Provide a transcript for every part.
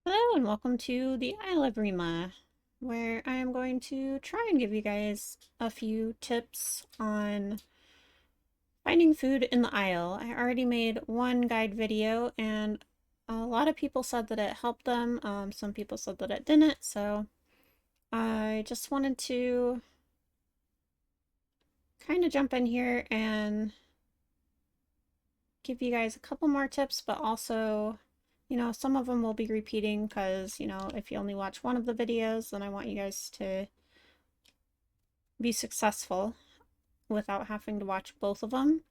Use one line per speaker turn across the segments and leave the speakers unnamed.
Hello and welcome to the Isle Evrima, where I am going to try and give you guys a few tips on finding food in the Isle. I already made one guide video and a lot of people said that it helped them. Some people said that it didn't, so I just wanted to kind of jump in here and give you guys a couple more tips, but also some of them will be repeating because, if you only watch one of the videos, then I want you guys to be successful without having to watch both of them.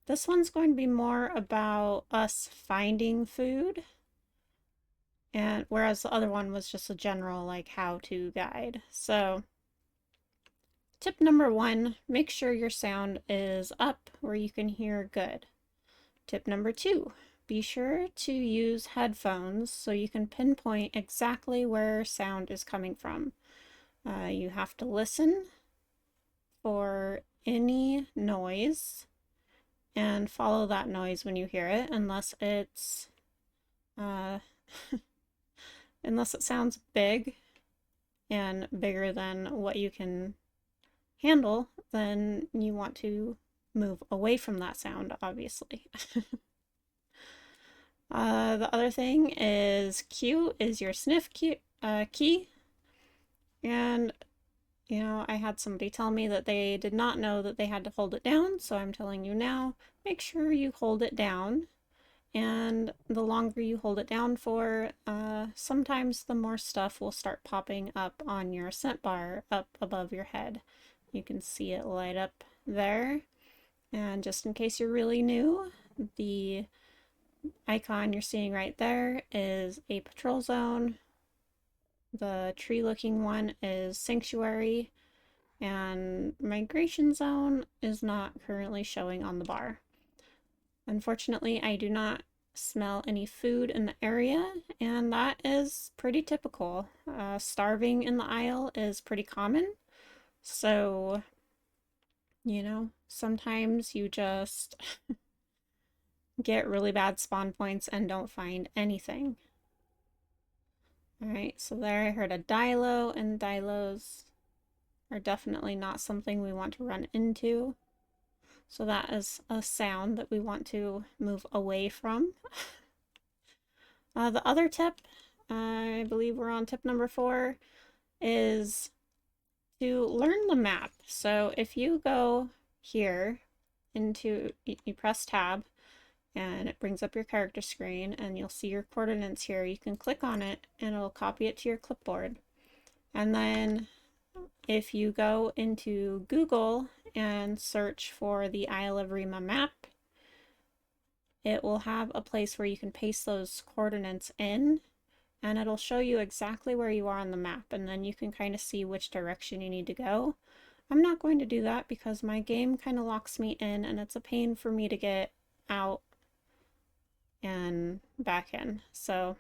This one's going to be more about us finding food, and whereas the other one was just a general like how-to guide. So tip number one, make sure your sound is up where you can hear good. Tip number two, be sure to use headphones so you can pinpoint exactly where sound is coming from. You have to listen for any noise and follow that noise when you hear it, unless it's uh, unless it sounds big and bigger than what you can handle, then you want to move away from that sound, obviously. The other thing is Q is your sniff key. And, I had somebody tell me that they did not know that they had to hold it down, so I'm telling you now, make sure you hold it down. And the longer you hold it down for, sometimes the more stuff will start popping up on your scent bar up above your head. You can see it light up there. And just in case you're really new, the icon you're seeing right there is a patrol zone. The tree looking one is sanctuary, and migration zone is not currently showing on the bar. Unfortunately, I do not smell any food in the area, and that is pretty typical. Starving in the Isle is pretty common, so sometimes you just get really bad spawn points and don't find anything. Alright, so there I heard a dilo, and dilos are definitely not something we want to run into. So that is a sound that we want to move away from. The other tip, I believe we're on tip number 4, is to learn the map. So if you go here into, you press tab, and it brings up your character screen, and you'll see your coordinates here. You can click on it and it'll copy it to your clipboard. And then if you go into Google and search for the Isle Evrima map, it will have a place where you can paste those coordinates in, and it'll show you exactly where you are on the map, and then you can kind of see which direction you need to go. I'm not going to do that because my game kind of locks me in, and it's a pain for me to get out and back in. So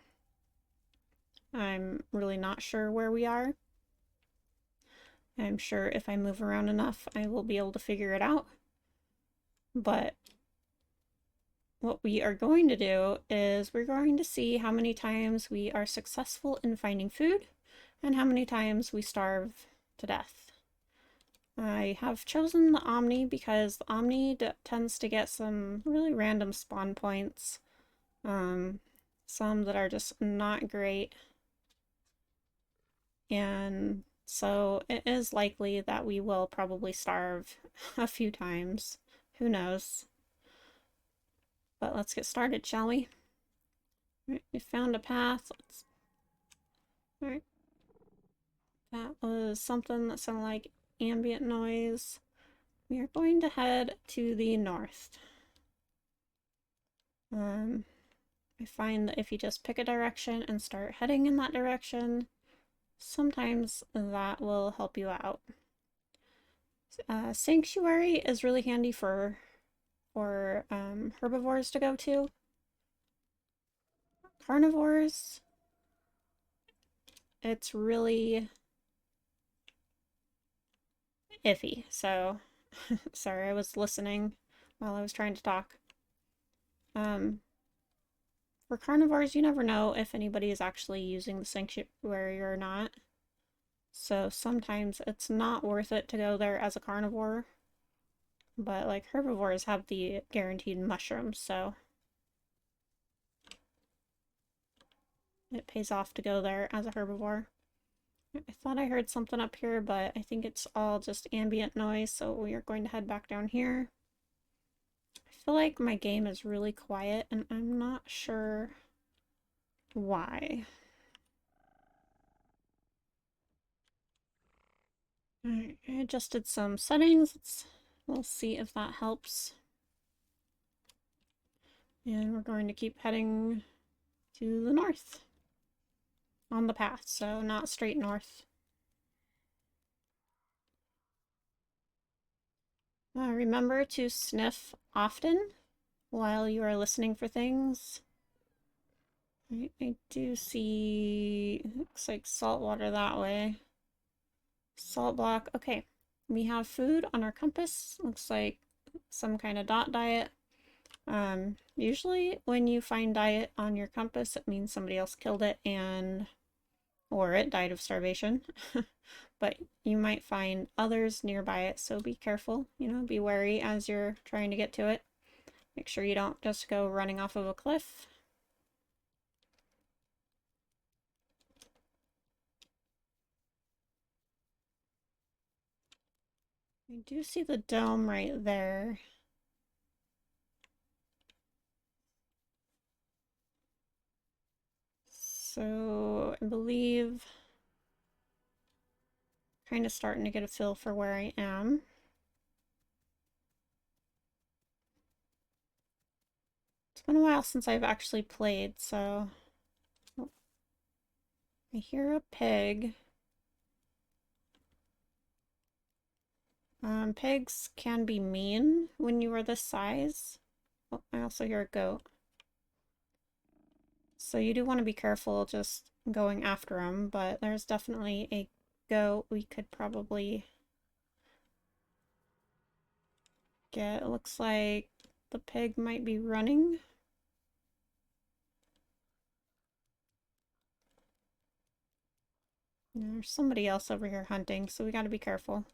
I'm really not sure where we are. I'm sure if I move around enough, I will be able to figure it out. But what we are going to do is we're going to see how many times we are successful in finding food and how many times we starve to death. I have chosen the Omni because the Omni tends to get some really random spawn points. Some that are just not great. And so it is likely that we will probably starve a few times. Who knows? But let's get started, shall we? Alright, we found a path. Alright. That was something that sounded like ambient noise. We are going to head to the north. I find that if you just pick a direction and start heading in that direction, sometimes that will help you out. Sanctuary is really handy for herbivores to go to. Carnivores, it's really iffy. So, sorry, I was listening while I was trying to talk. For carnivores, you never know if anybody is actually using the sanctuary or not. So sometimes it's not worth it to go there as a carnivore. But like herbivores have the guaranteed mushrooms, so it pays off to go there as a herbivore. I thought I heard something up here, but I think it's all just ambient noise, so we are going to head back down here. I feel like my game is really quiet, and I'm not sure why. Alright, I adjusted some settings. We'll see if that helps. And we're going to keep heading to the north on the path, so not straight north. Remember to sniff often while you are listening for things. I do see, looks like salt water that way. Salt block. Okay, we have food on our compass. Looks like some kind of dot diet. Usually when you find diet on your compass, it means somebody else killed it or it died of starvation. But you might find others nearby it, so be careful, be wary as you're trying to get to it. Make sure you don't just go running off of a cliff. I do see the dome right there. So I believe kind of starting to get a feel for where I am. It's been a while since I've actually played, so oh, I hear a pig. Pigs can be mean when you are this size. Oh, I also hear a goat. So you do want to be careful just going after them, but there's definitely a goat we could probably get. It looks like the pig might be running. There's somebody else over here hunting, so we gotta be careful.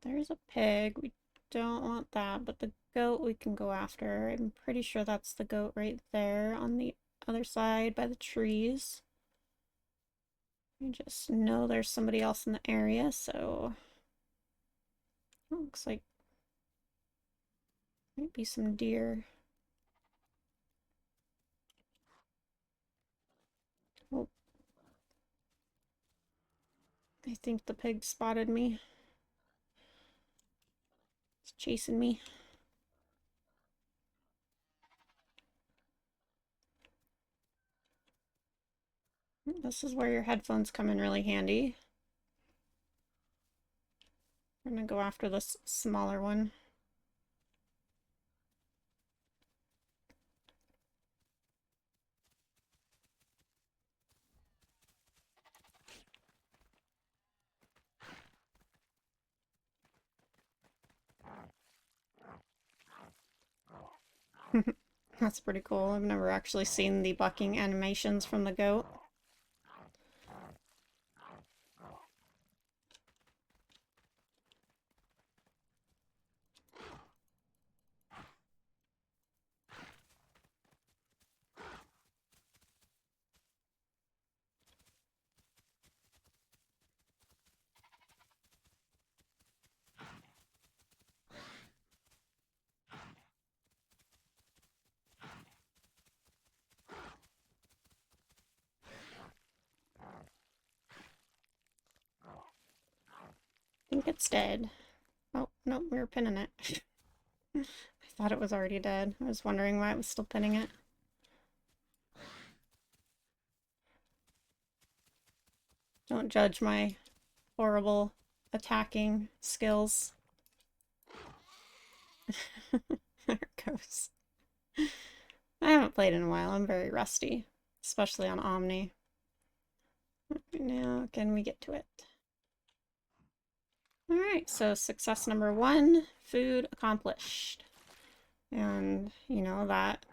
There's a pig. We don't want that, but the goat we can go after. I'm pretty sure that's the goat right there on the other side by the trees. I just know there's somebody else in the area, so looks like might be some deer. Oh, I think the pig spotted me. It's chasing me. This is where your headphones come in really handy. We're gonna go after this smaller one. That's pretty cool. I've never actually seen the bucking animations from the goat. I think it's dead. Oh, no, we were pinning it. I thought it was already dead. I was wondering why it was still pinning it. Don't judge my horrible attacking skills. There it goes. I haven't played in a while. I'm very rusty, especially on Omni. Now, can we get to it? Alright, so success number 1, food accomplished. And, you know, that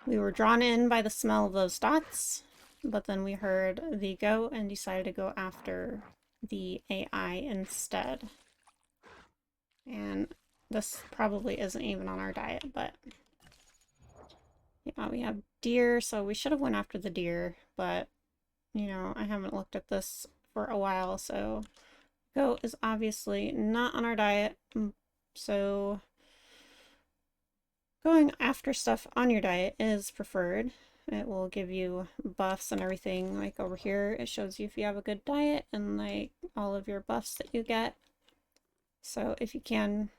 we were drawn in by the smell of those dots, but then we heard the goat and decided to go after the AI instead. And this probably isn't even on our diet, but yeah, we have deer, so we should have went after the deer, but you know, I haven't looked at this for a while, so goat is obviously not on our diet, so going after stuff on your diet is preferred. It will give you buffs and everything. Like over here, it shows you if you have a good diet and like all of your buffs that you get. So if you can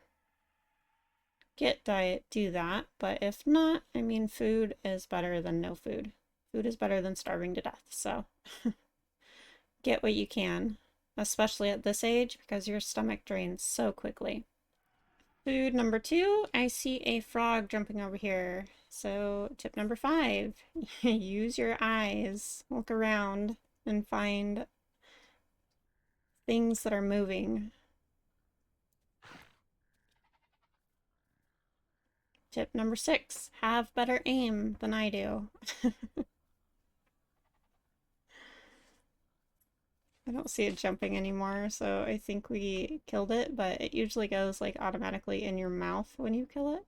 get diet, do that. But if not, I mean, food is better than no food. Food is better than starving to death. So get what you can, especially at this age, because your stomach drains so quickly. Food number 2, I see a frog jumping over here. So tip number 5, use your eyes. Look around and find things that are moving. Tip number 6, have better aim than I do. I don't see it jumping anymore, so I think we killed it, but it usually goes like automatically in your mouth when you kill it.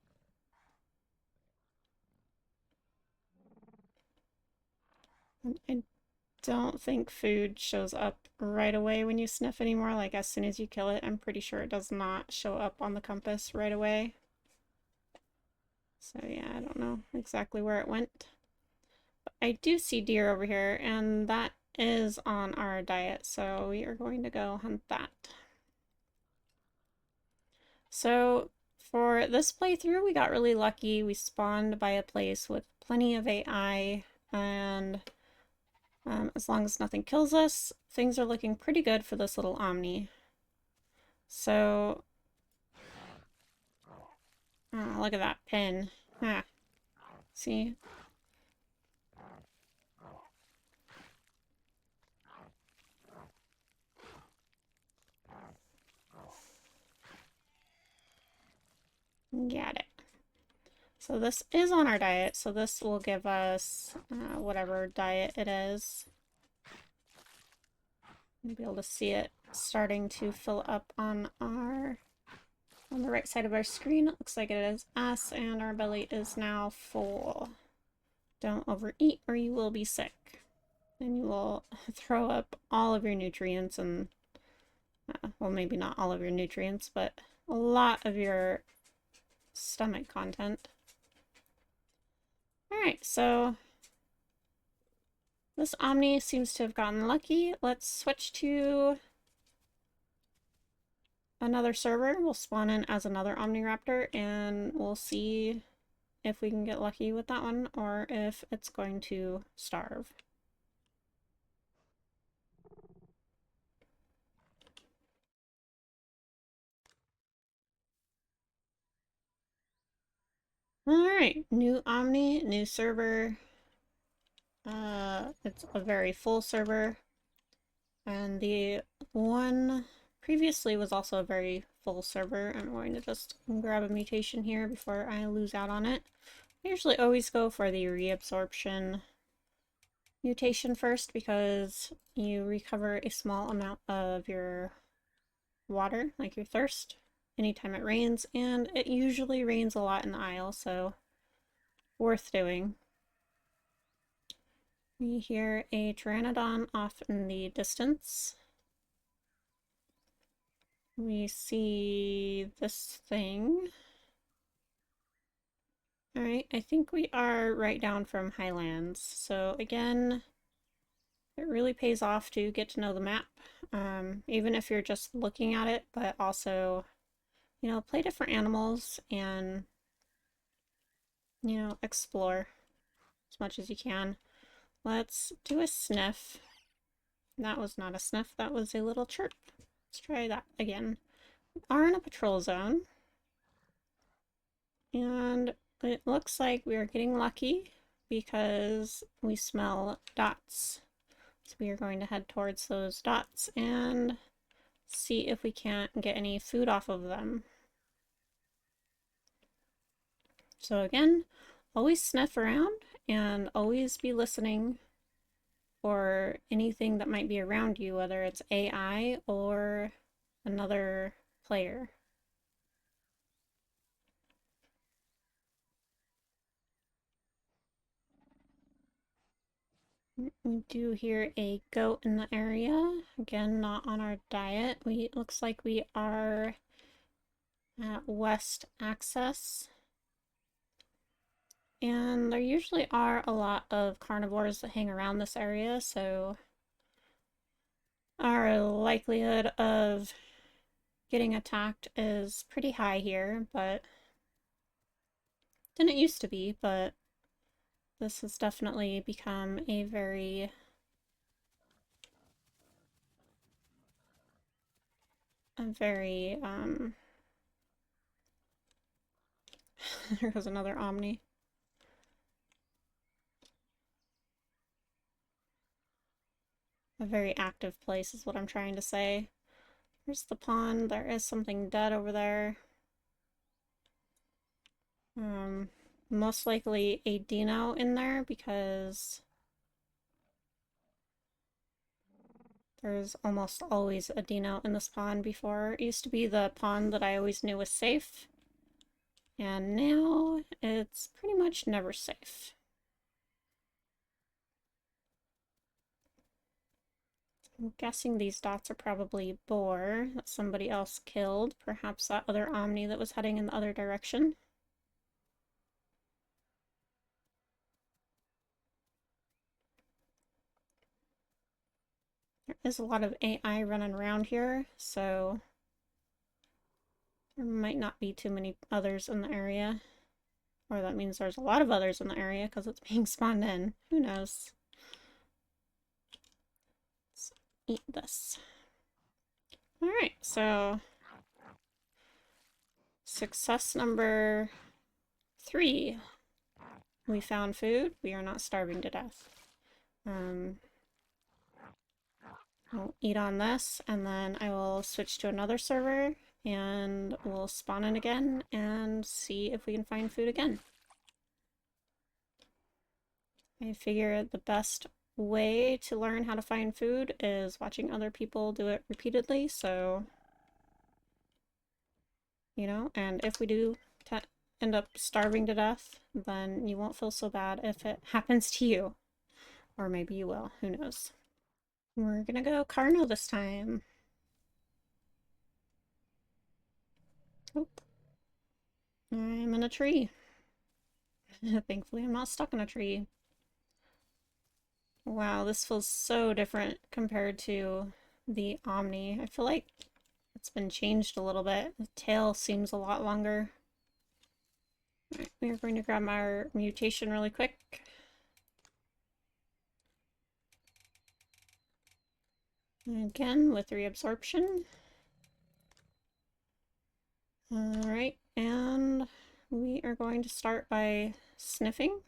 I don't think food shows up right away when you sniff anymore. Like as soon as you kill it, I'm pretty sure it does not show up on the compass right away. So yeah, I don't know exactly where it went. But I do see deer over here, and that is on our diet, so we are going to go hunt that. So for this playthrough, we got really lucky. We spawned by a place with plenty of AI, and as long as nothing kills us, things are looking pretty good for this little Omni. So, look at that pin. Ah, see? Got it. So this is on our diet, so this will give us whatever diet it is. You'll be able to see it starting to fill up on the right side of our screen. It looks like it is us, and our belly is now full. Don't overeat or you will be sick. And you will throw up all of your nutrients and, well, maybe not all of your nutrients, but a lot of your stomach content. Alright, so this Omni seems to have gotten lucky. Let's switch to another server. We'll spawn in as another Omniraptor and we'll see if we can get lucky with that one or if it's going to starve. Alright, new Omni, new server. It's a very full server. And the one previously was also a very full server. I'm going to just grab a mutation here before I lose out on it. I usually always go for the reabsorption mutation first because you recover a small amount of your water, like your thirst, anytime it rains, and it usually rains a lot in the Isle, so worth doing. We hear a Pteranodon off in the distance. We see this thing. Alright, I think we are right down from Highlands. So again, it really pays off to get to know the map, even if you're just looking at it, but also, you know, play different animals and, you know, explore as much as you can. Let's do a sniff. That was not a sniff, that was a little chirp. Let's try that again. We are in a patrol zone. And it looks like we are getting lucky because we smell dots. So we are going to head towards those dots and see if we can't get any food off of them. So again, always sniff around and always be listening for anything that might be around you, whether it's AI or another player. We do hear a goat in the area. Again, not on our diet. It looks like we are at West Access. And there usually are a lot of carnivores that hang around this area, so our likelihood of getting attacked is pretty high here, but didn't used to be, but this has definitely become a very there goes another Omni. A very active place is what I'm trying to say. Here's the pond. There is something dead over there. Most likely a dino in there because there's almost always a dino in this pond before. It used to be the pond that I always knew was safe. And now it's pretty much never safe. I'm guessing these dots are probably boar that somebody else killed. Perhaps that other Omni that was heading in the other direction. There is a lot of AI running around here, so there might not be too many others in the area. Or that means there's a lot of others in the area because it's being spawned in. Who knows? Let's eat this. Alright, so success number 3. We found food. We are not starving to death. I'll eat on this, and then I will switch to another server, and we'll spawn in again and see if we can find food again. I figure the best way to learn how to find food is watching other people do it repeatedly, so, you know, and if we do end up starving to death, then you won't feel so bad if it happens to you. Or maybe you will, who knows. We're gonna go Carno this time. Oh. I'm in a tree. Thankfully, I'm not stuck in a tree. Wow, this feels so different compared to the Omni. I feel like it's been changed a little bit. The tail seems a lot longer. Alright, we are going to grab our mutation really quick. Again, with reabsorption. Alright, and we are going to start by sniffing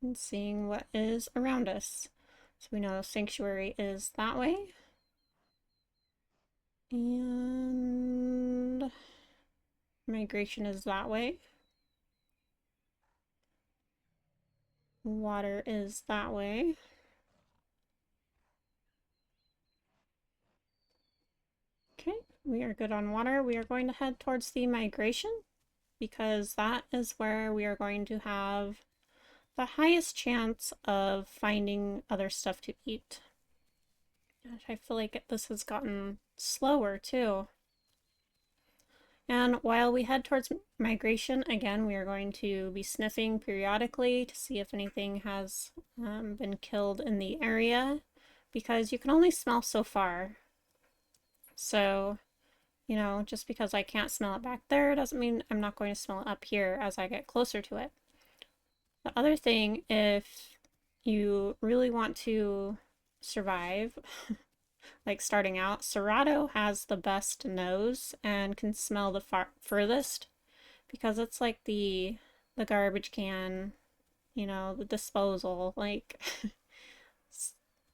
and seeing what is around us. So we know sanctuary is that way. And migration is that way. Water is that way. Okay, we are good on water. We are going to head towards the migration because that is where we are going to have the highest chance of finding other stuff to eat. Gosh, I feel like this has gotten slower too. And while we head towards migration, again, we are going to be sniffing periodically to see if anything has been killed in the area, because you can only smell so far. So, you know, just because I can't smell it back there doesn't mean I'm not going to smell it up here as I get closer to it. The other thing, if you really want to survive, like starting out, Serato has the best nose and can smell the furthest because it's like the garbage can, you know, the disposal, like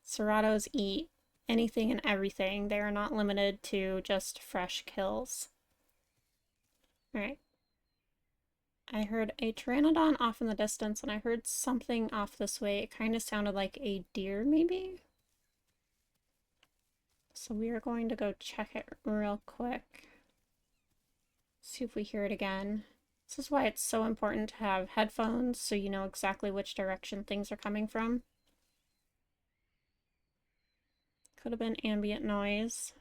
Serratos eat anything and everything. They are not limited to just fresh kills. Alright. I heard a pteranodon off in the distance, and I heard something off this way. It kind of sounded like a deer, maybe? So we are going to go check it real quick. See if we hear it again. This is why it's so important to have headphones so you know exactly which direction things are coming from. Could have been ambient noise.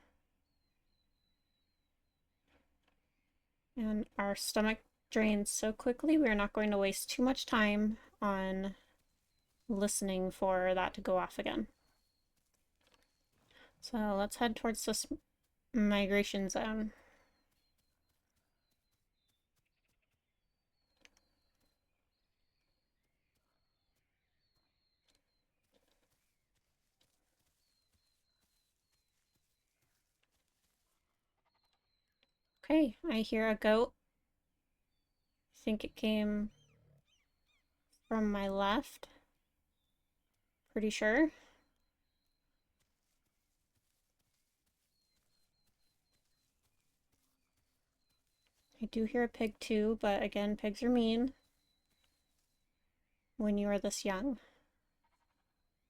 And our stomach drains so quickly, we are not going to waste too much time on listening for that to go off again. So let's head towards this migration zone. Okay, I hear a goat. I think it came from my left. Pretty sure. I do hear a pig too, but again, pigs are mean when you are this young.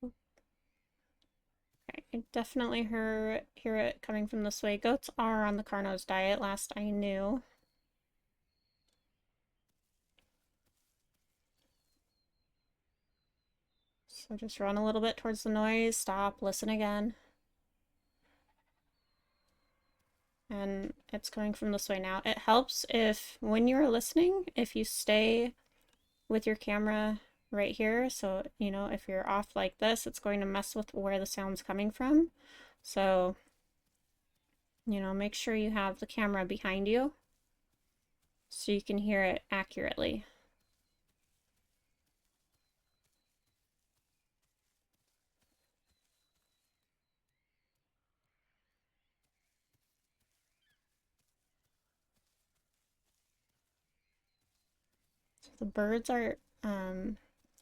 Okay, I definitely hear it coming from this way. Goats are on the Carno's diet, last I knew. So just run a little bit towards the noise, stop, listen again. And it's coming from this way now. It helps if, when you're listening, if you stay with your camera right here. So, you know, if you're off like this, it's going to mess with where the sound's coming from. So, you know, make sure you have the camera behind you so you can hear it accurately. So the birds are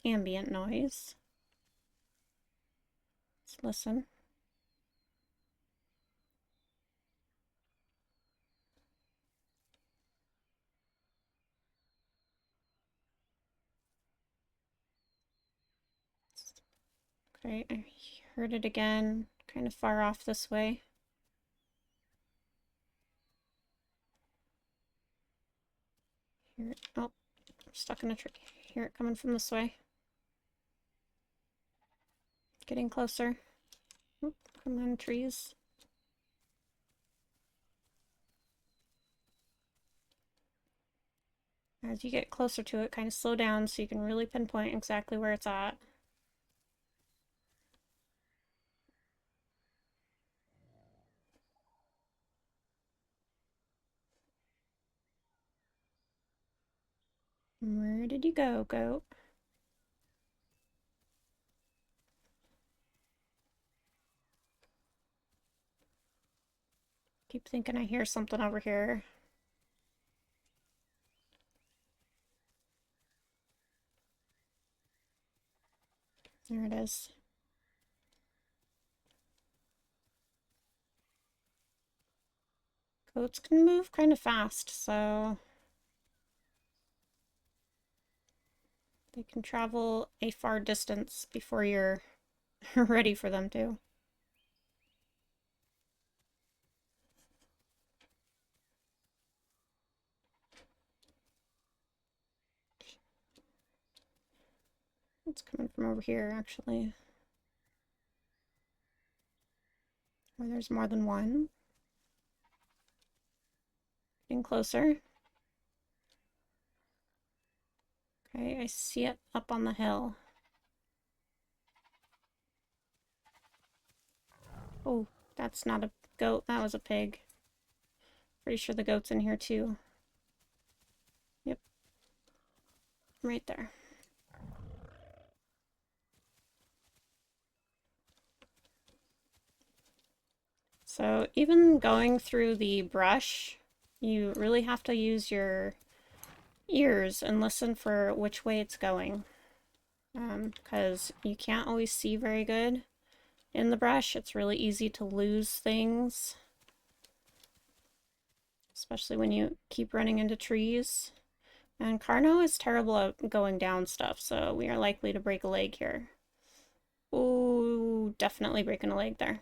ambient noise. Let's listen. Okay, I heard it again, kind of far off this way. Hear it. Oh, I'm stuck in a tree. Hear it coming from this way. Getting closer. Oh, come on, trees. As you get closer to it, kind of slow down so you can really pinpoint exactly where it's at. Where did you go, goat? Keep thinking I hear something over here. There it is. Goats can move kind of fast, so they can travel a far distance before you're ready for them to. It's coming from over here, actually. Where there's more than one. Getting closer. Okay, I see it up on the hill. Oh, that's not a goat, that was a pig. Pretty sure the goat's in here too. Yep. Right there. So even going through the brush, you really have to use your ears and listen for which way it's going. Because you can't always see very good in the brush. It's really easy to lose things, especially when you keep running into trees. And Carno is terrible at going down stuff, so we are likely to break a leg here. Ooh, definitely breaking a leg there.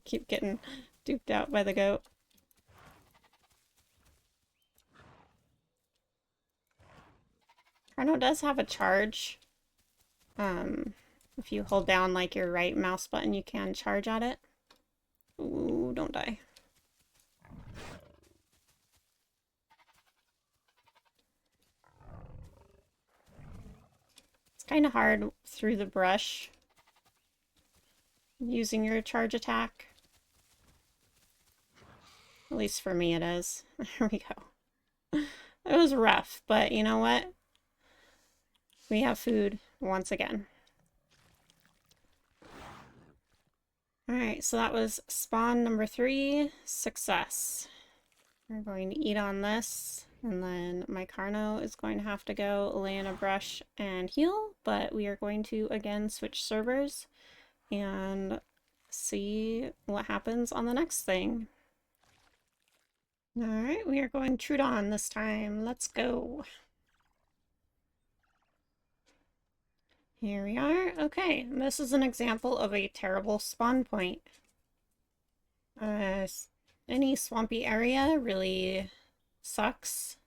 Keep getting duped out by the goat. Carno does have a charge. If you hold down like your right mouse button, you can charge at it. Ooh, don't die. It's kind of hard through the brush using your charge attack. At least for me it is. There we go. It was rough, but you know what? We have food once again. Alright, so that was spawn number 3, success. We're going to eat on this, and then my Carno is going to have to go lay in a brush and heal, but we are going to again switch servers and see what happens on the next thing. Alright, we are going Trudon this time. Let's go. Here we are. Okay, this is an example of a terrible spawn point. Any swampy area really sucks.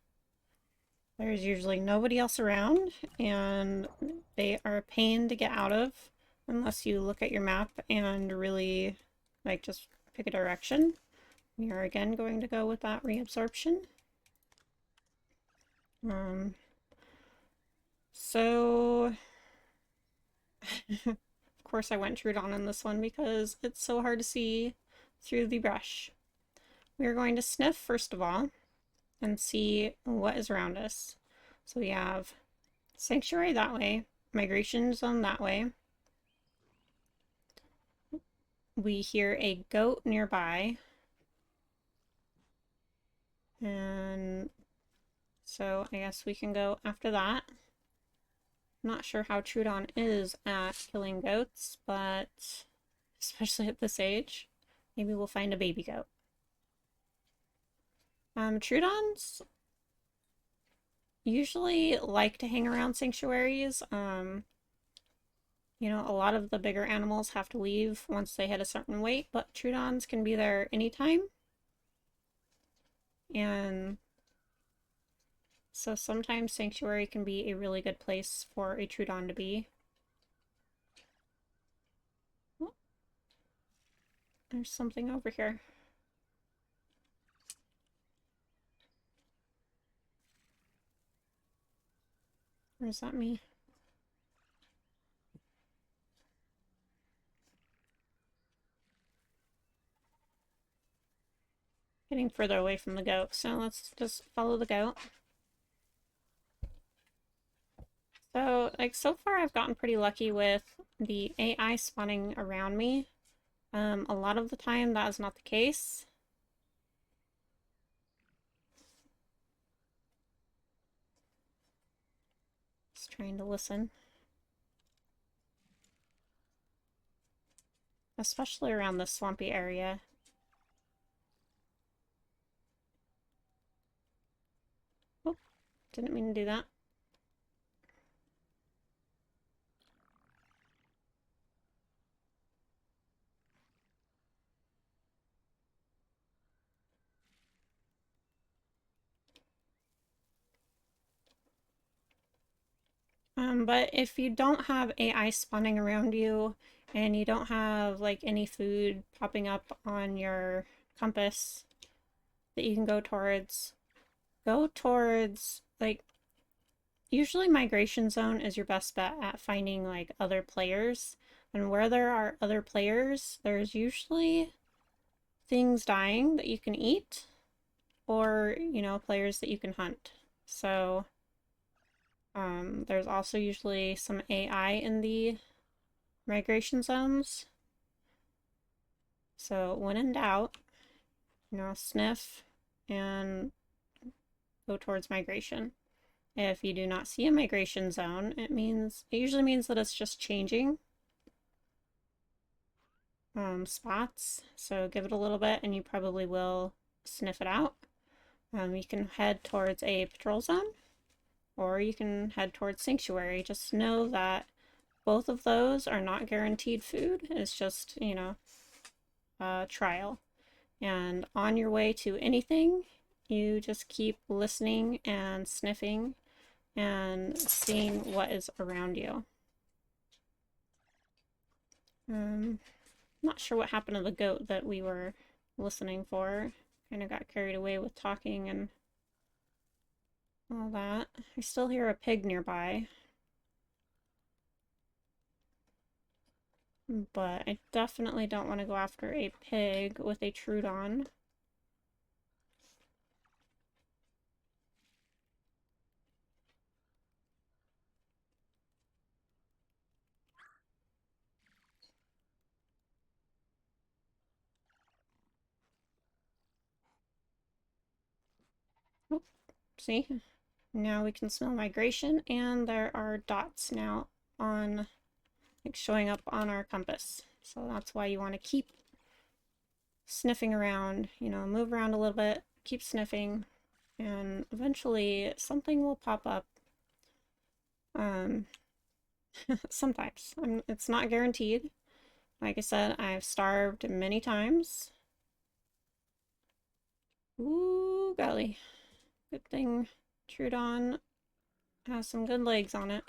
There's usually nobody else around, and they are a pain to get out of unless you look at your map and really, like, just pick a direction. We are again going to go with that reabsorption. So of course I went Trudon in this one because it's so hard to see through the brush. We are going to sniff first of all and see what is around us. So we have sanctuary that way, migration zone that way. We hear a goat nearby. And so I guess we can go after that. I'm not sure how Trudon is at killing goats, but especially at this age, maybe we'll find a baby goat. Trudons usually like to hang around sanctuaries. You know, a lot of the bigger animals have to leave once they hit a certain weight, but Trudons can be there anytime. And so sometimes sanctuary can be a really good place for a Trudon to be. Oh, there's something over here. Or is that me? Getting further away from the goat, so let's just follow the goat. So, like, so far I've gotten pretty lucky with the AI spawning around me. A lot of the time that is not the case. Just trying to listen. Especially around this swampy area. Oh, didn't mean to do that. But if you don't have AI spawning around you and you don't have like any food popping up on your compass that you can go towards like usually migration zone is your best bet at finding like other players. And where there are other players, there's usually things dying that you can eat or, you know, players that you can hunt. So There's also usually some AI in the migration zones. So when in doubt, sniff and go towards migration. If you do not see a migration zone, it usually means that it's just changing spots. So give it a little bit and you probably will sniff it out. You can head towards a patrol zone or you can head towards sanctuary. Just know that both of those are not guaranteed food. It's just, a trial. And on your way to anything, you just keep listening and sniffing and seeing what is around you. Not sure what happened to the goat that we were listening for. Kind of got carried away with talking and all that. I still hear a pig nearby. But I definitely don't want to go after a pig with a Trudon. Oh, see? Now we can smell migration, and there are dots now on, like, showing up on our compass. So that's why you want to keep sniffing around, move around a little bit, keep sniffing, and eventually something will pop up. Sometimes. It's not guaranteed. Like I said, I've starved many times. Ooh, golly. Good thing Trudon has some good legs on it.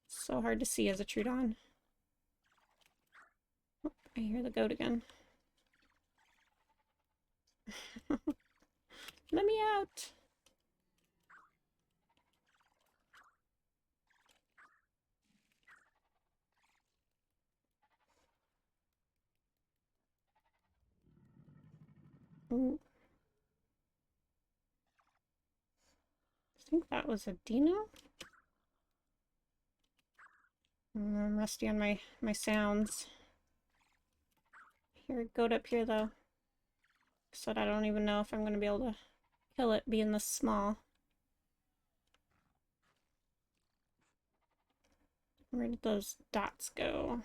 So hard to see as a Trudon. Oh, I hear the goat again. Let me out! Ooh. I think that was a Dino? I'm rusty on my sounds. Here, goat up here though. So I don't even know if I'm going to be able to kill it being this small. Where did those dots go?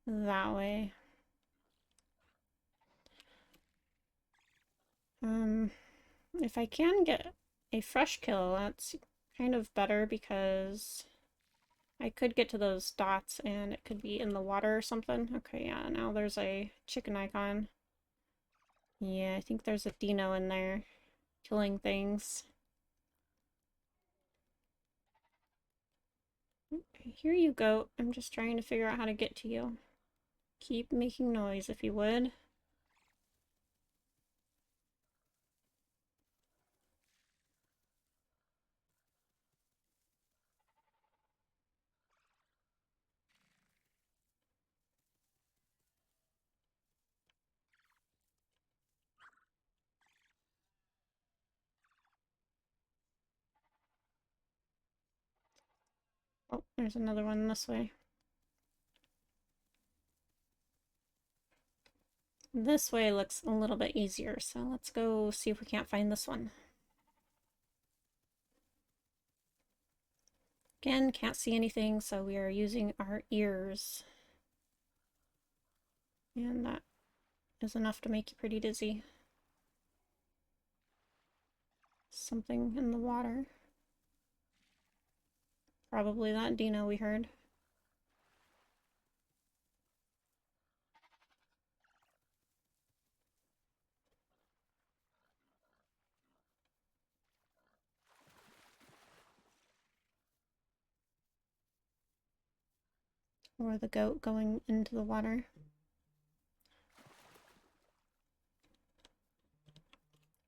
That way. If I can get a fresh kill, that's kind of better because I could get to those dots and it could be in the water or something. Okay, yeah, now there's a chicken icon. Yeah, I think there's a dino in there killing things. Here you go. I'm just trying to figure out how to get to you. Keep making noise if you would. Oh, there's another one this way. This way looks a little bit easier, so let's go see if we can't find this one. Again, can't see anything, so we are using our ears. And that is enough to make you pretty dizzy. Something in the water. Probably that dino we heard. Or the goat going into the water.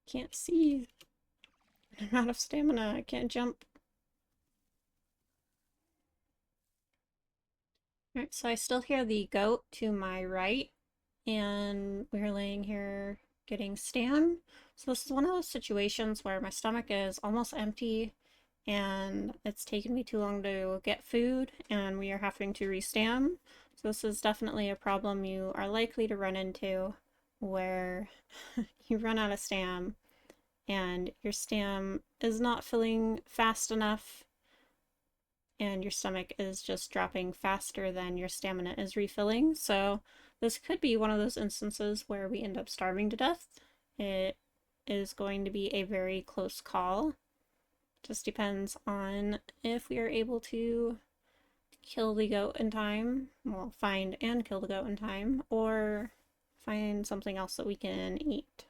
Can't see. I'm out of stamina. I can't jump. Alright, so I still hear the goat to my right, and we're laying here getting stam. So this is one of those situations where my stomach is almost empty and it's taken me too long to get food and we are having to restam. So this is definitely a problem you are likely to run into where you run out of stam and your stam is not filling fast enough and your stomach is just dropping faster than your stamina is refilling. So this could be one of those instances where we end up starving to death. It is going to be a very close call. Just depends on if we are able to kill the goat in time, well, find and kill the goat in time, or find something else that we can eat.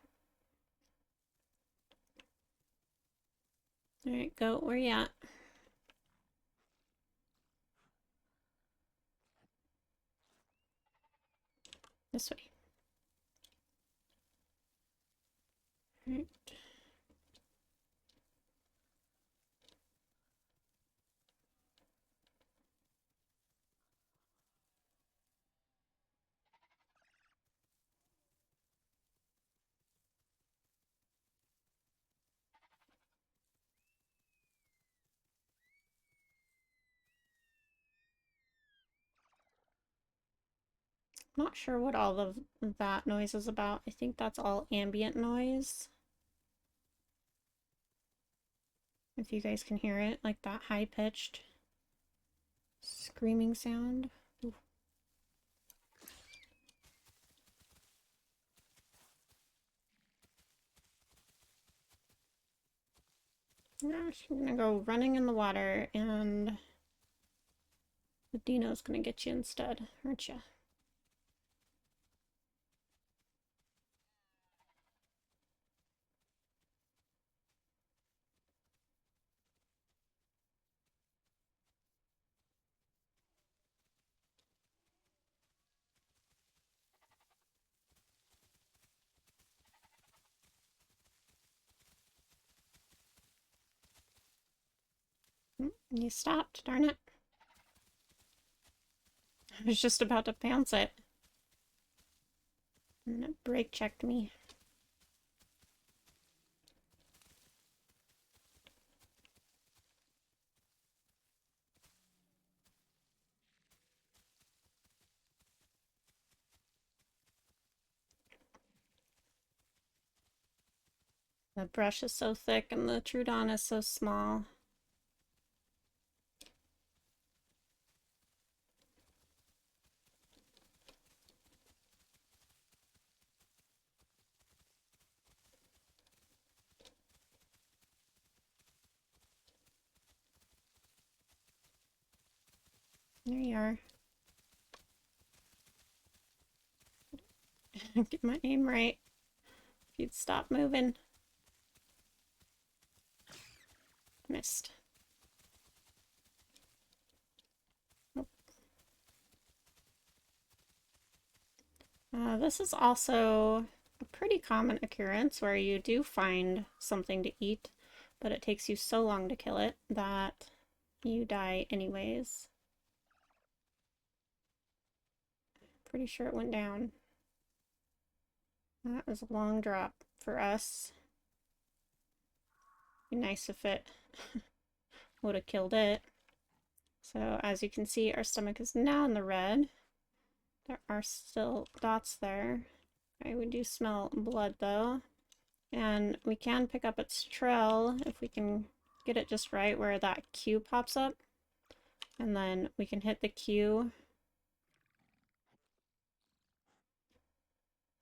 Alright, goat, where you at? This way. Alright. Not sure what all of that noise is about. I think that's all ambient noise. If you guys can hear it, like that high-pitched screaming sound. Ooh. Gosh, I'm gonna go running in the water and the dino's gonna get you instead, aren't you? You stopped, darn it. I was just about to pounce it. And it brake checked me. The brush is so thick and the Trudon is so small. There you are. Get my aim right. If you'd stop moving. Missed. Oh. This is also a pretty common occurrence where you do find something to eat, but it takes you so long to kill it that you die anyways. Pretty sure it went down. That was a long drop for us. Be nice if it would have killed it. So as you can see, our stomach is now in the red. There are still dots there. Okay, we do smell blood though. And we can pick up its trail if we can get it just right where that Q pops up. And then we can hit the Q.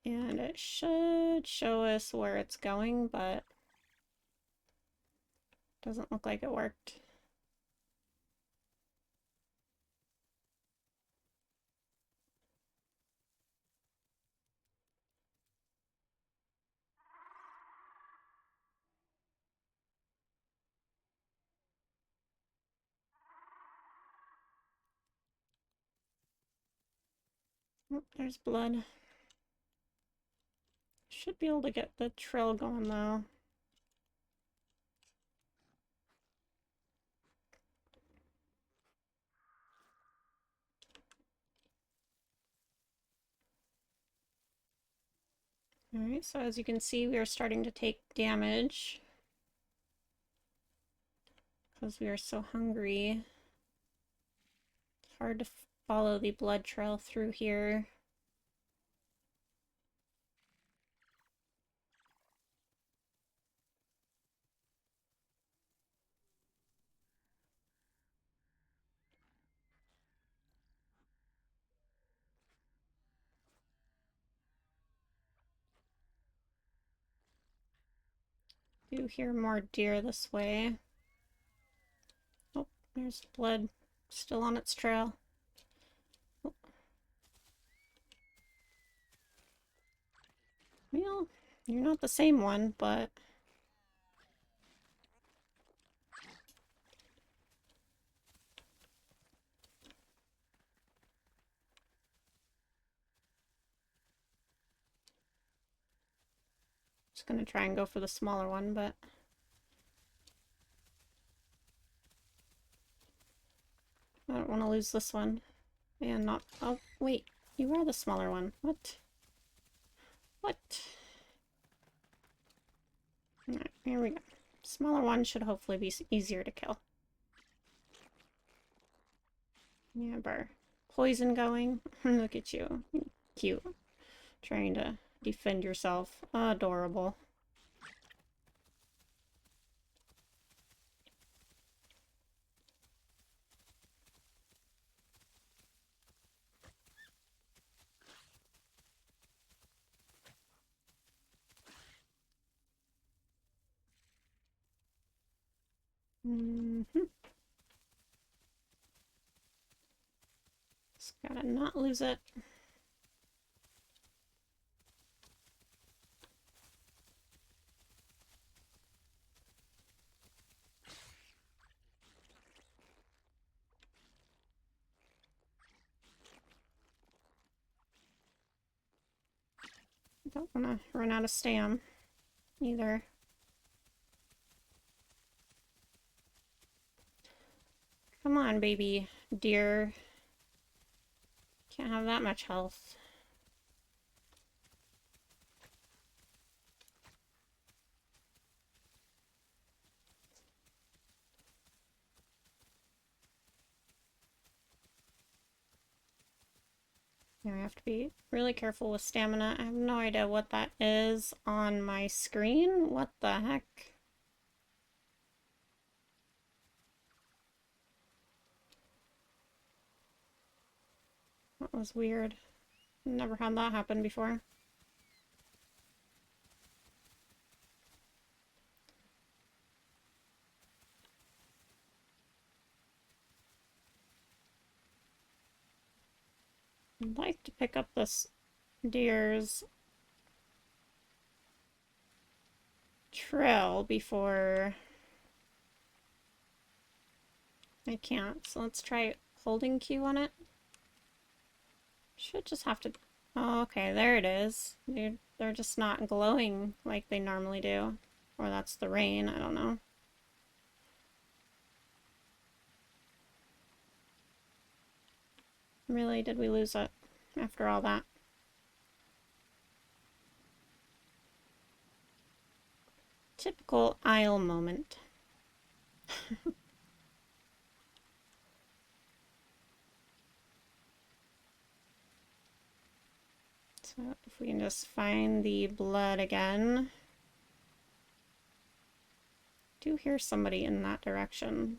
And it should show us where it's going, but doesn't look like it worked. Oh, there's blood. Should be able to get the trail going though. Alright, so as you can see, we are starting to take damage because we are so hungry. It's hard to follow the blood trail through here. Do hear more deer this way. Oh, there's blood still on its trail. Oh. Well, you're not the same one, but... Just gonna try and go for the smaller one, but... I don't want to lose this one. And not... Oh, wait. You are the smaller one. What? What? Alright, here we go. Smaller one should hopefully be easier to kill. Yeah, bar. Poison going. Look at you. Cute. Trying to defend yourself. Adorable. Just gotta not lose it. Don't want to run out of stam either. Come on, baby deer. Can't have that much health. Now I have to be really careful with stamina. I have no idea what that is on my screen. What the heck? That was weird. Never had that happen before. I'd like to pick up this deer's trail before I can't. So let's try holding Q on it. Should just have to... Oh, okay, there it is. They're just not glowing like they normally do. Or that's the rain, I don't know. Really, did we lose it after all that? Typical Isle moment. So if we can just find the blood again. I do hear somebody in that direction.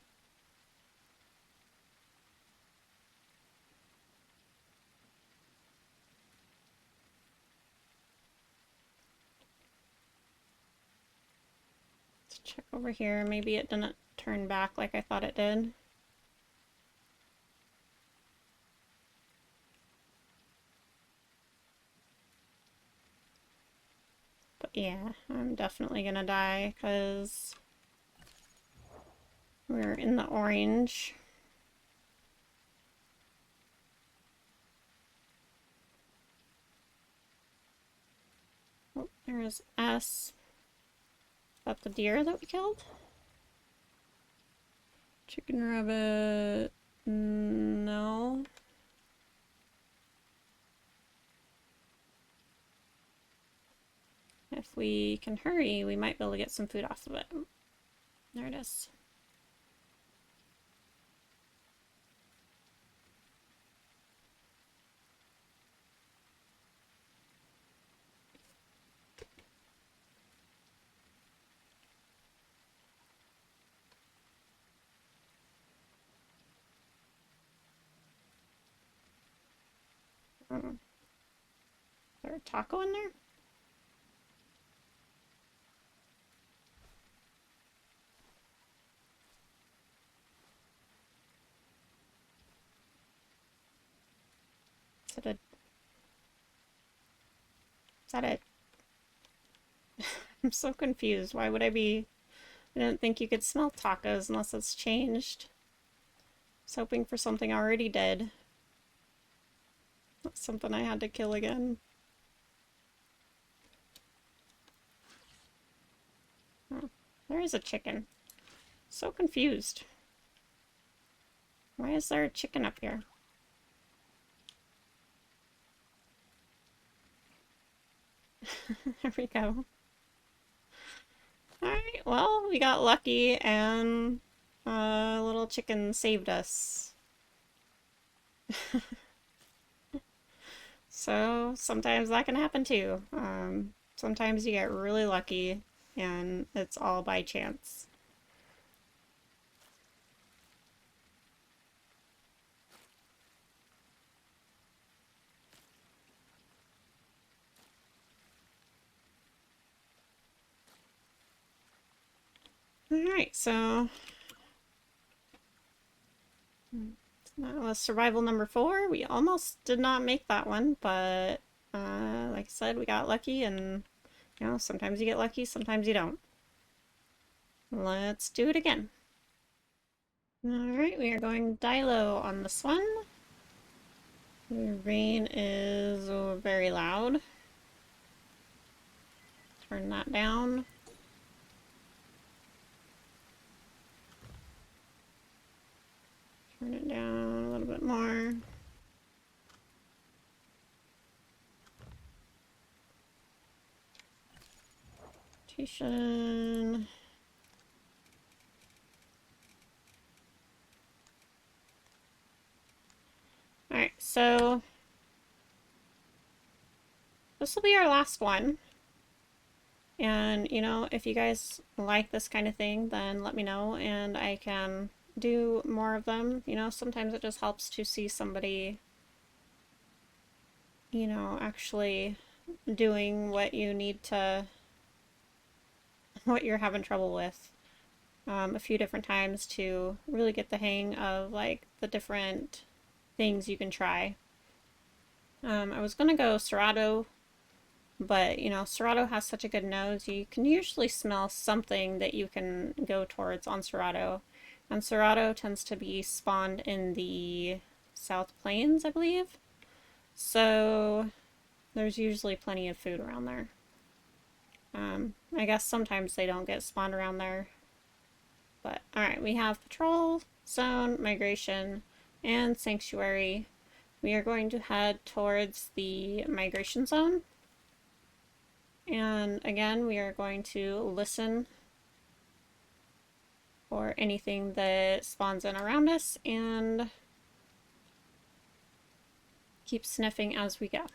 Let's check over here. Maybe it didn't turn back like I thought it did. But yeah, I'm definitely gonna die because we're in the orange. Oh, there's S. Is that the deer that we killed? Chicken rabbit. No. if we can hurry, we might be able to get some food off of it. There it is. Is there a taco in there? Is that a... Is that it? I'm so confused. Why would I be... I didn't think you could smell tacos unless it's changed. I was hoping for something already dead. That's something I had to kill again. Oh, there is a chicken. So confused. Why is there a chicken up here? There we go. Alright, well, we got lucky and a little chicken saved us. So sometimes that can happen too. Sometimes you get really lucky and it's all by chance. Alright, so that was survival number 4. We almost did not make that one, but like I said, we got lucky, and you know, sometimes you get lucky, sometimes you don't. Let's do it again. Alright, we are going Dilo on this one. The rain is very loud. Turn that down. Turn it down a little bit more. Mutation. Alright, so this will be our last one. And, you know, if you guys like this kind of thing, then let me know and I can do more of them. You know, sometimes it just helps to see somebody, you know, actually doing what you need to, what you're having trouble with a few different times to really get the hang of, like, the different things you can try. I was gonna go Serato, but, you know, Serato has such a good nose, you can usually smell something that you can go towards on Serato. And Serato tends to be spawned in the South Plains, I believe. So there's usually plenty of food around there. I guess sometimes they don't get spawned around there. But, alright, we have Patrol, Zone, Migration, and Sanctuary. We are going to head towards the Migration Zone. And again, we are going to listen for anything that spawns in around us and keep sniffing as we go.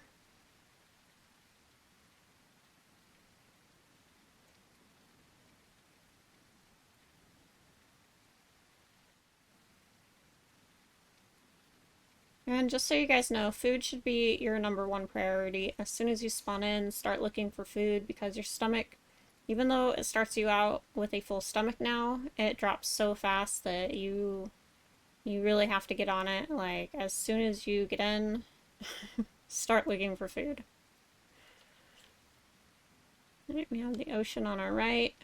And just so you guys know, food should be your #1 priority. As soon as you spawn in, start looking for food, because your stomach, even though it starts you out with a full stomach now, it drops so fast that you really have to get on it. Like, as soon as you get in, start looking for food. Alright, we have the ocean on our right.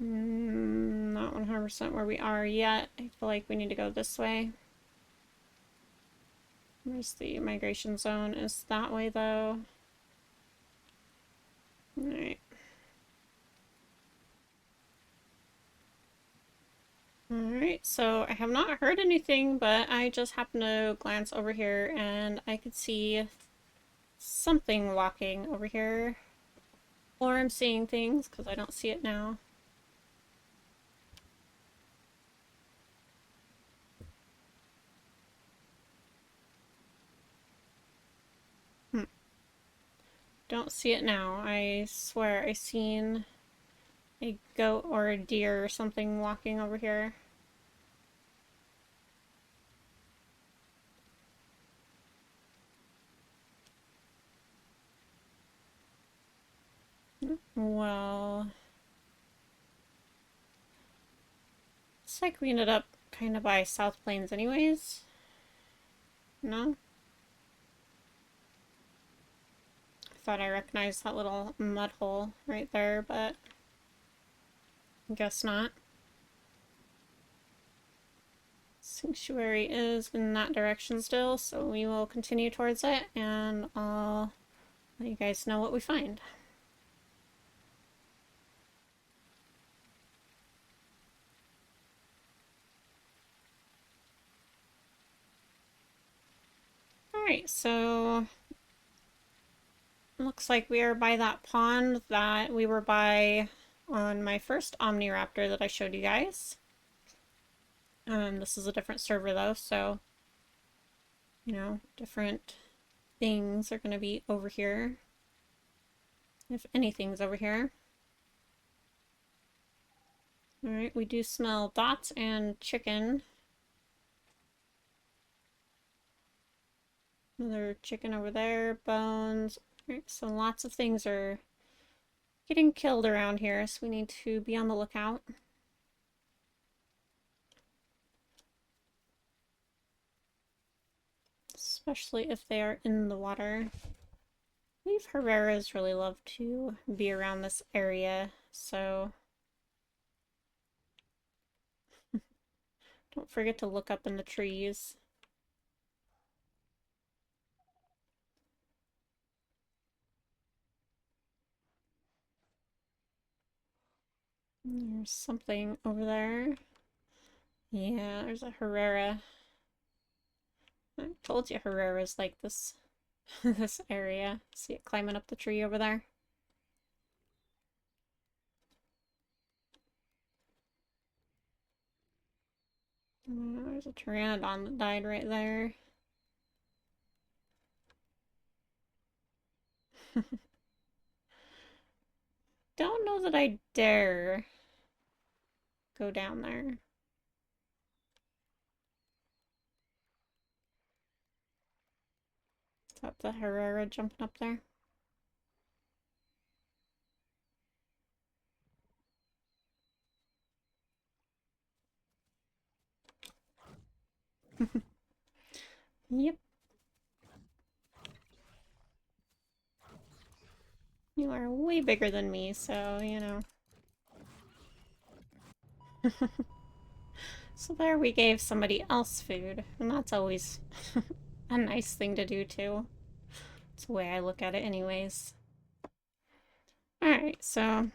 Not 100% where we are yet. I feel like we need to go this way. Where's the migration zone? Is that way though? Alright. Alright, so I have not heard anything, but I just happened to glance over here and I could see something walking over here. Or I'm seeing things because I don't see it now. Hmm. Don't see it now. I swear I seen a goat or a deer or something walking over here. Well, it's like we ended up kind of by South Plains anyways. No? I thought I recognized that little mud hole right there, but I guess not. Sanctuary is in that direction still, so we will continue towards it and I'll let you guys know what we find. Alright, so looks like we are by that pond that we were by on my first Omniraptor that I showed you guys. This is a different server though, so different things are going to be over here. If anything's over here. Alright, we do smell dots and chicken. Another chicken over there, bones. Alright, so lots of things are getting killed around here, so we need to be on the lookout. Especially if they are in the water. I believe Herreras really love to be around this area, so don't forget to look up in the trees. There's something over there. Yeah, there's a Herrera. I told you Herrera's like this this area. See it climbing up the tree over there? There's a pteranodon that died right there. Don't know that I dare go down there. Is that the Herrera jumping up there? Yep. You are way bigger than me, so, So there we gave somebody else food, and that's always a nice thing to do, too. It's the way I look at it anyways. Alright, so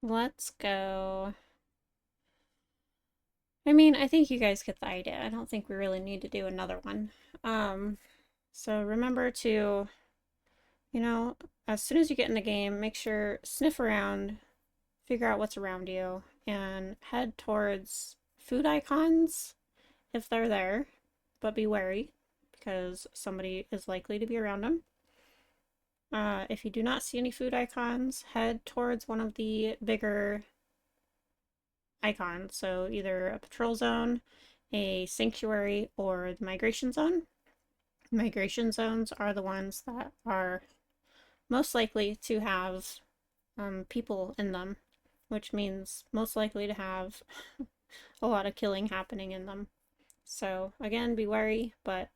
let's go. I mean, I think you guys get the idea. I don't think we really need to do another one. So remember to, as soon as you get in the game, make sure, sniff around, figure out what's around you, and head towards food icons if they're there, but be wary because somebody is likely to be around them. If you do not see any food icons, head towards one of the bigger icons, so either a patrol zone, a sanctuary, or the migration zone. Migration zones are the ones that are most likely to have people in them, which means most likely to have a lot of killing happening in them. So again, be wary, but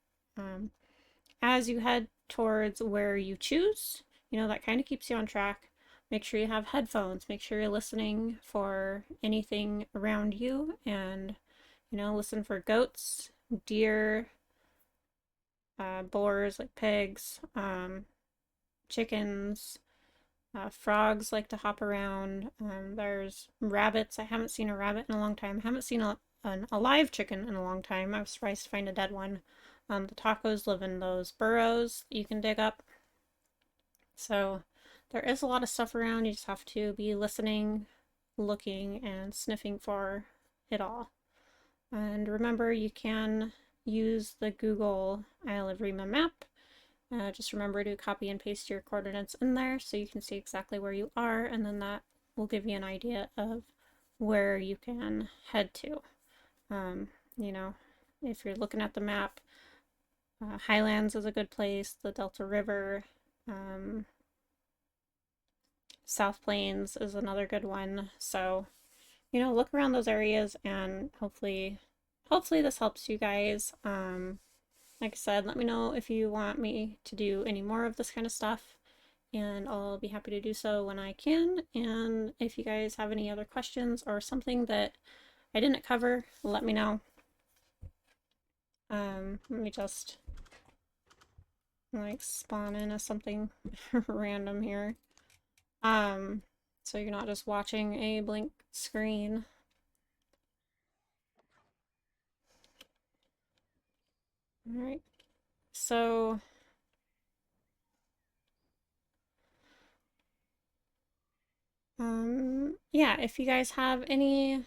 as you head towards where you choose, that kind of keeps you on track. Make sure you have headphones, make sure you're listening for anything around you, and listen for goats, deer, boars like pigs, chickens, Frogs like to hop around. There's rabbits. I haven't seen a rabbit in a long time. I haven't seen an alive chicken in a long time. I was surprised to find a dead one. The tacos live in those burrows that you can dig up. So there is a lot of stuff around. You just have to be listening, looking, and sniffing for it all. And remember, you can use the Google Isle Evrima map. Just remember to copy and paste your coordinates in there so you can see exactly where you are, and then that will give you an idea of where you can head to. You know, if you're looking at the map, Highlands is a good place, the Delta River, South Plains is another good one. So, you know, look around those areas, and hopefully this helps you guys. Like I said, let me know if you want me to do any more of this kind of stuff, and I'll be happy to do so when I can. And if you guys have any other questions or something that I didn't cover, let me know. Let me just like spawn in as something random here. So you're not just watching a blank screen. All right. So yeah, if you guys have any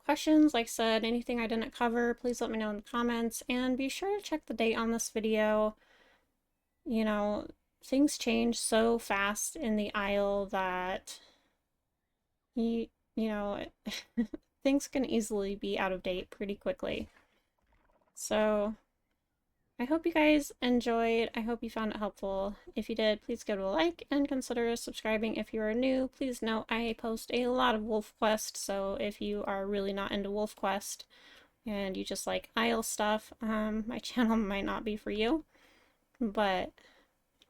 questions, like I said, anything I didn't cover, please let me know in the comments, and be sure to check the date on this video. You know, things change so fast in the Isle that you know, things can easily be out of date pretty quickly. So I hope you guys enjoyed. I hope you found it helpful. If you did, please give it a like and consider subscribing if you are new. Please note I post a lot of WolfQuest, so if you are really not into WolfQuest and you just like Isle stuff, my channel might not be for you. But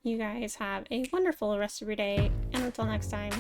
you guys have a wonderful rest of your day, and until next time.